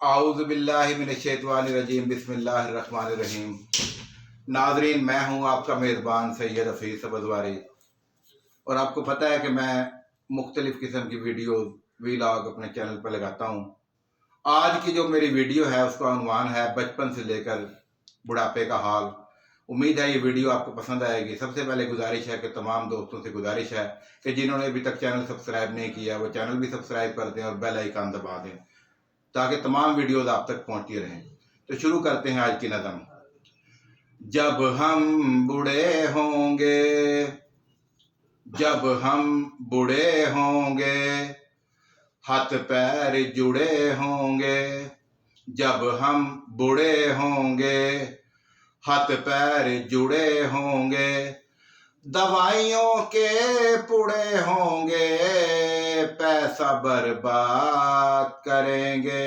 आऊज़ुबिल्लाहिमिनश्शैतानिर्रजीम बिस्मिल्लाहिर्रहमानिर्रहीम। नाज़रीन, मैं हूँ आपका मेज़बान सैयद हफीज़ सब्ज़वारी और आपको पता है कि मैं मुख्तलिफ़ किस्म की वीडियो वीलॉग अपने चैनल पर लगाता हूँ। आज की जो मेरी वीडियो है उसका उन्वान है बचपन से लेकर बुढ़ापे का हाल। उम्मीद है ये वीडियो आपको पसंद आएगी। सबसे पहले गुजारिश है कि तमाम दोस्तों से गुजारिश है कि जिन्होंने अभी तक चैनल सब्सक्राइब नहीं किया वो चैनल भी सब्सक्राइब कर दें और बेल आइकन दबा दें ताकि तमाम वीडियोस आप तक पहुंचती रहें। तो शुरू करते हैं आज की नज़म। जब हम बूढ़े होंगे, जब हम बूढ़े होंगे, हाथ पैर जुड़े होंगे। जब हम बूढ़े होंगे, हाथ पैर जुड़े होंगे। दवाइयों के पुड़े होंगे, पैसा बर्बाद करेंगे।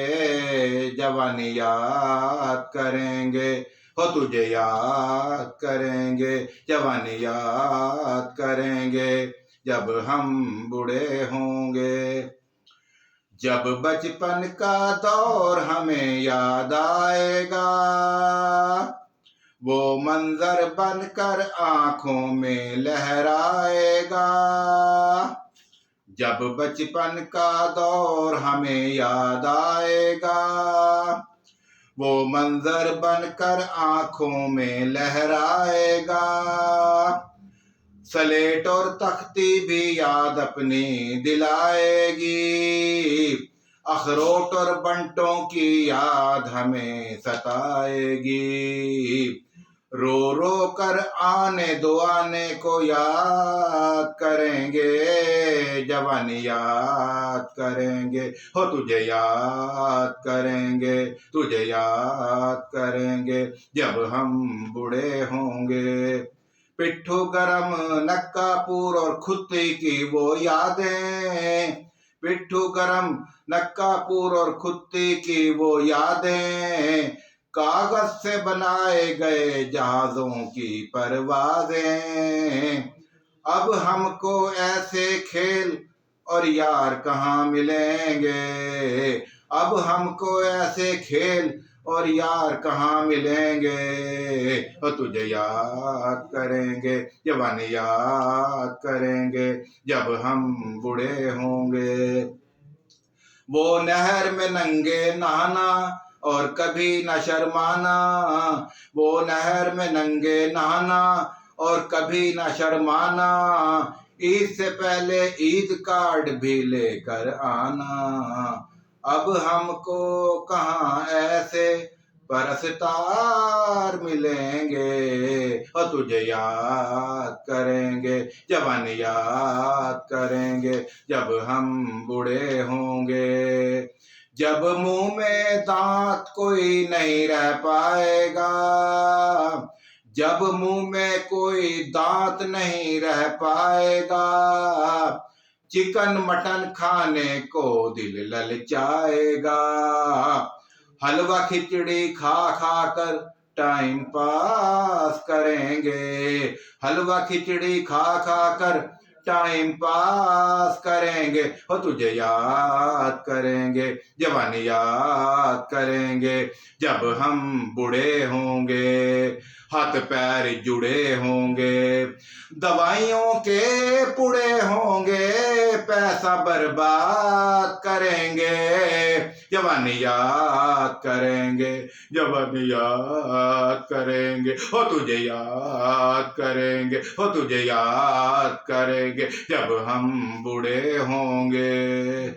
जवानी याद करेंगे, हो तुझे याद करेंगे। जवानी याद करेंगे जब हम बूढ़े होंगे। जब बचपन का दौर हमें याद आएगा, वो मंजर बनकर आंखों में लहराएगा। जब बचपन का दौर हमें याद आएगा, वो मंजर बनकर आंखों में लहराएगा। स्लेट और तख्ती भी याद अपनी दिलाएगी, अखरोट और बंटों की याद हमें सताएगी। रो रो कर आने दो आने को याद करेंगे। जवानी याद करेंगे, हो तुझे याद करेंगे। तुझे याद करेंगे जब हम बूढ़े होंगे। पिट्ठू गरम नक्कापुर और खुत्ती की वो यादें, पिट्ठू गरम नक्कापुर और खुत्ती की वो यादें। कागज से बनाए गए जहाजों की परवाजें। अब हमको ऐसे खेल और यार कहाँ मिलेंगे। अब हमको ऐसे खेल और यार कहाँ मिलेंगे। और तुझे याद करेंगे, जवानी याद करेंगे जब हम बूढ़े होंगे। वो नहर में नंगे नहाना और कभी न शर्माना। वो नहर में नंगे नहाना और कभी न शर्माना। ईद से पहले ईद कार्ड भी लेकर आना। अब हमको कहाँ ऐसे परस्तार मिलेंगे। और तुझे याद करेंगे, जवानी याद करेंगे जब हम बूढ़े होंगे। जब मुंह में दांत कोई नहीं रह पाएगा, जब मुंह में कोई दांत नहीं रह पाएगा। चिकन मटन खाने को दिल ललचाएगा। हलवा खिचड़ी खा खा कर टाइम पास करेंगे। हलवा खिचड़ी खा खा कर टाइम पास करेंगे। हो तुझे याद करेंगे, जवानी याद करेंगे जब हम बूढ़े होंगे। हाथ पैर जुड़े होंगे, दवाइयों के पुड़े होंगे, पैसा बर्बाद करेंगे। जवानी याद करेंगे, जवानी याद करेंगे। हो तुझे याद करेंगे, हो तुझे याद करेंगे जब हम बूढ़े होंगे।